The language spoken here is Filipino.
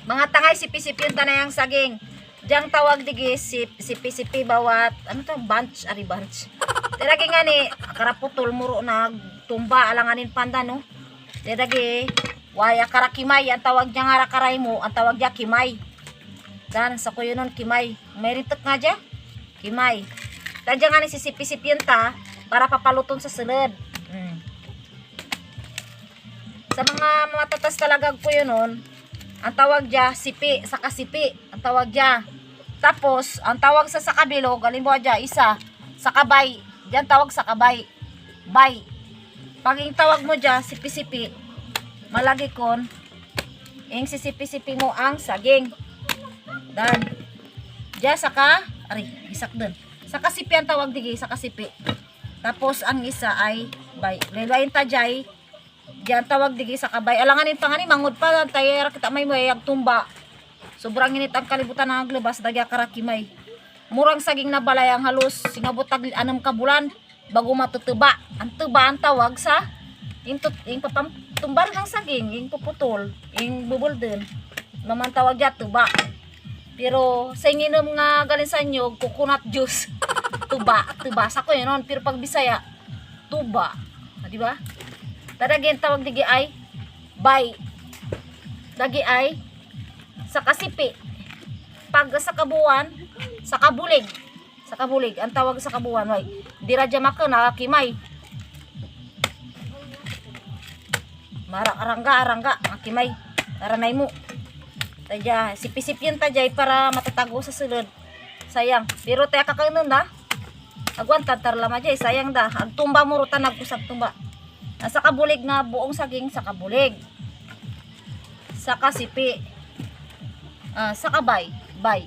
Mga tangay sipi-sipi yung tanayang saging. Diyang tawag digi sipi-sipi bawat ano to bunch ari bunch. Diragi nga ni karaputol muro na tumba alanganin panda no. Diragi waya karakimay ang tawag niya nga karay mo, ang tawag niya kimay. Dan sa kuyo nun kimay. May ritok nga dya. Kimay. Tadya nga ni sisipi-sipi yun ta para papaluton sa sunod. Sa mga matatas talaga ko yun nun, ang tawag dya sipi, saka sipi, ang tawag dya. Tapos, ang tawag sa sakabilog, halimbawa dya, isa, sakabay, dyan tawag sakabay, bay. Pag yung tawag mo dya, sipi-sipi, malagi kon, yung sisipi-sipi mo ang saging. Dan, dya saka, ari, isak dun. Saka sipi ang tawag digi, saka sipi. Tapos, ang isa ay bay. Lalayin ta dyan, diyan tawag digi sa kabay. Alanganin pa nga ni mangod pa tayo kita may mayag tumba. Sobrang init ang kalibutan ng globas dagya karakimay. Murang saging na balay ang halos singabot tag 6 ka bulan bago matutuba. Ang tuba ang tawag sa yung papamtumbar ng saging, yung puputol, yung bubulden. Naman tawag diya tuba. Pero sa inginom nga galing sa inyo coconut juice. tuba sa ko yun. Pero pag Bisaya tuba. Di ba? Tadagin tawag digi ay bay. Dagi ay sa kasipi. Pag sa kabuan, sa kabulig. Sa kabulig ang tawag sa kabuan way. Dira dya maka nakakimay. Arangga nakimay. Taranay mo. Tadya sipi-sipi yun tadya para matatago sa sulod. Sayang. Pero tayo kakainon da. Agwan tatar lama dya sayang da. Agtumba mo rutan nagusag tumba. Sa kabulig na buong saging sa kabulig. Sa kasipi. Sa kabay. Bay.